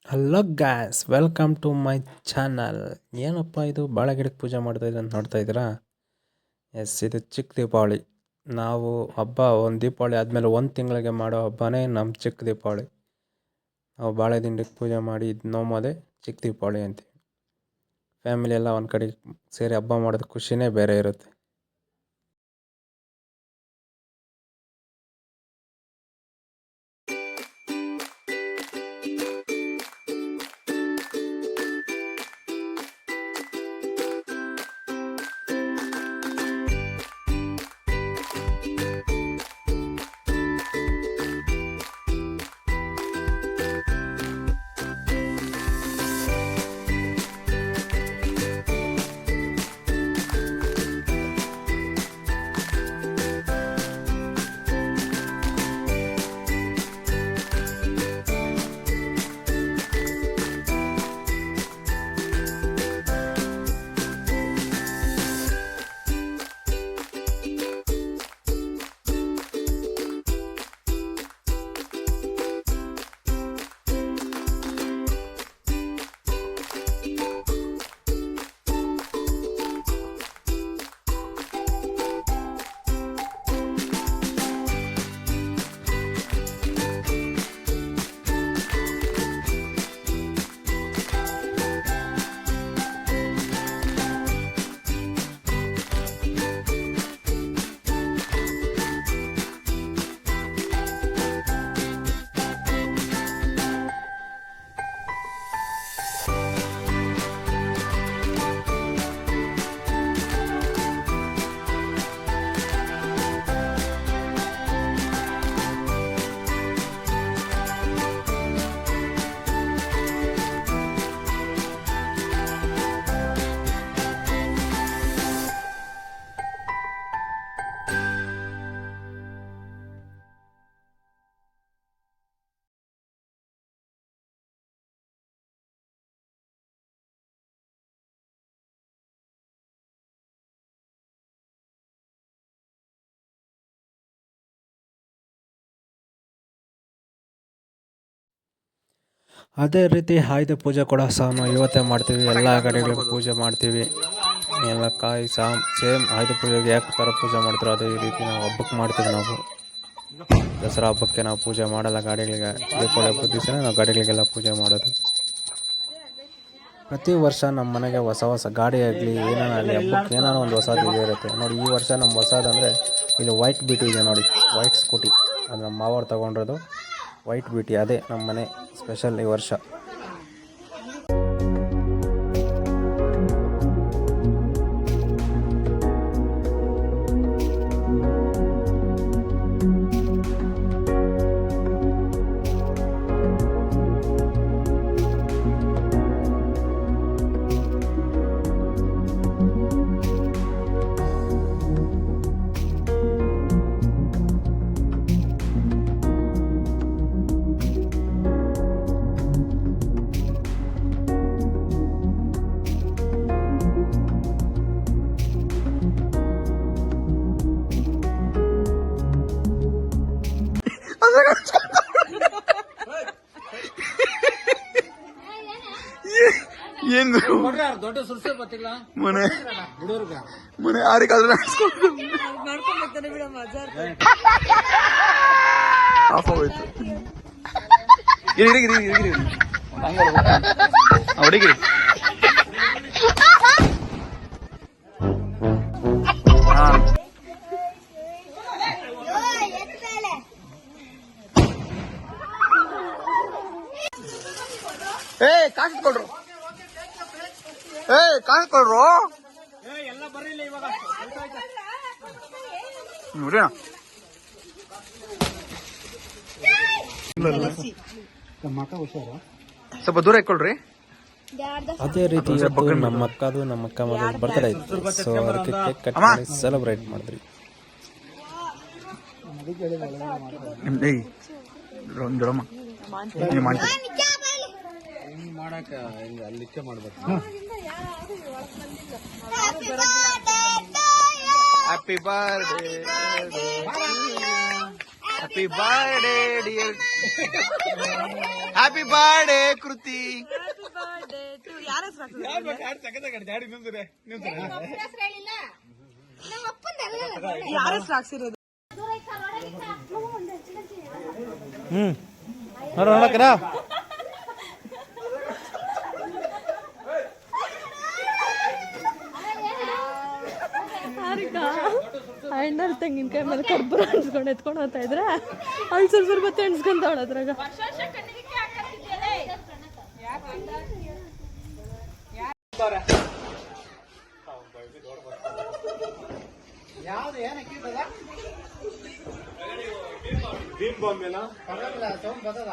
Hello guys, welcome to my channel. ಏನಪ್ಪ ಇದು ಬಾಳೆ ಗಿಡಕ್ಕೆ ಪೂಜೆ ಮಾಡ್ತಾ ಇದ್ದಾರೆ ನೋಡ್ತಾ ಇದ್ದೀರಾ? ಎಸ್, ಇದು ಚಿಕ್ಕ ದೀಪಾವಳಿ. ನಾವು ಒಂದು ದೀಪಾವಳಿ ಆದಮೇಲೆ 1 ತಿಂಗಳಿಗೆ ಮಾಡೋ ಹಬ್ಬನೇ ನಮ್ಮ ಚಿಕ್ಕ ದೀಪಾವಳಿ. ನಾವು ಬಾಳೆ ದಿಂಡಕ್ಕೆ ಪೂಜೆ ಮಾಡಿ ಇದು ನೋಮೋದೇ ಚಿಕ್ಕ ದೀಪಾವಳಿ ಅಂತೀವಿ. ಫ್ಯಾಮಿಲಿ ಎಲ್ಲ ಒಂದು ಕಡೆ ಸೇರಿ ಹಬ್ಬ ಮಾಡೋದು ಖುಷಿನೇ ಬೇರೆ ಇರುತ್ತೆ. ಅದೇ ರೀತಿ ಆಯುಧ ಪೂಜೆ ಕೂಡ ಸಹ ನಾವು ಇವತ್ತೇ ಮಾಡ್ತೀವಿ. ಎಲ್ಲ ಕಡೆಗಳಿಗೂ ಪೂಜೆ ಮಾಡ್ತೀವಿ. ಎಲ್ಲ ಕಾಯಿ ಸೇಮ್ ಆಯುಧ ಪೂಜೆಗೆ ಯಾಕೆ ಥರ ಪೂಜೆ ಮಾಡ್ತಾರೋ ಅದೇ ರೀತಿ ನಾವು ಹಬ್ಬಕ್ಕೆ ಮಾಡ್ತೀವಿ. ನಾವು ದಸರಾ ಹಬ್ಬಕ್ಕೆ ನಾವು ಪೂಜೆ ಮಾಡಲ್ಲ ಗಾಡಿಗಳಿಗೆ. ದೀಪಾವಳಿ ಹಬ್ಬದ ದಿವಸನೇ ನಾವು ಗಾಡಿಗಳಿಗೆಲ್ಲ ಪೂಜೆ ಮಾಡೋದು. ಪ್ರತಿ ವರ್ಷ ನಮ್ಮ ಮನೆಗೆ ಹೊಸ ಗಾಡಿ ಆಗಲಿ ಏನಾಗಲಿ ಹಬ್ಬಕ್ಕೆ ಏನಾರು ಒಂದು ಹೊಸದು ಇದೇ ಇರುತ್ತೆ ನೋಡಿ. ಈ ವರ್ಷ ನಮ್ಮ ಹೊಸದಂದರೆ ಇಲ್ಲಿ ವೈಟ್ ಬಿ.ಟಿ ಇದೆ ನೋಡಿ, ವೈಟ್ ಸ್ಕೂಟಿ. ಅದು ನಮ್ಮ ಮಾವರು ತೊಗೊಂಡಿರೋದು ವೈಟ್ ಬಿ.ಟಿ. ಅದೇ ನಮ್ಮ ಮನೆ ಸ್ಪೆಷಲ್ ಈ ವರ್ಷ. ಏನ್ ದೊಡ್ಡ ಸುರ್ಸೆ ಗೊತ್ತಿಲ್ಲ ಮನೆ ಹುಡುಗರ್ಗ ಮನೆ ಯಾರಿಗಾದ್ರೂ ಆಫ್ ಆಗೋಯ್ತು. ಹೊಡಿಗಿರಿ ಕಾಣಿಸ್ಕೊಳ್ರು ಕಾಣಿಸ್ಕೊಳ್ರು ಎಲ್ಲ ಬರ್ರಿಲ್ಲ ಇವಾಗ ನೋಡ್ರಿ ಸ್ವಲ್ಪ ದೂರ ಇಟ್ಕೊಳ್ರಿ. ಅದೇ ರೀತಿ ನಮ್ಮ ಅಕ್ಕ ಮಗ ಬರ್ತ್ಡೇ ಇತ್ತು. ಸೊ ಅದಕ್ಕೆ ಕೇಕ್ ಕಟ್ ಮಾಡಿ ಸೆಲೆಬ್ರೇಟ್ ಮಾಡಿದ್ರಿ. ಮಾಡಕ ಅಲ್ಲಿಕ್ಕೆ ಮಾಡ್ಬೇಕು. Happy birthday happy birthday dear happy birthday ಕೃತಿ ಅಣ್ಣಲ್ಲಿ ತೆಂಗಿನಕಾಯಿ ಮೇಲೆ ಕಬ್ಬರು ಅನ್ಸ್ಕೊಂಡು ಎತ್ಕೊಂಡು ಹೋಗ್ತಾ ಇದ್ರೆ ಅಲ್ಲಿ ಸುರ್ಸುರ್ ಬತ್ತೆ ಎಣ್ಸ್ಕೊಂತವಳ ಅದ್ರಾಗ. ಯಾವ್ದು ಏನಕ್ಕಿದ್ದದ ಸೌಂಡ್ ಬರ್ತದ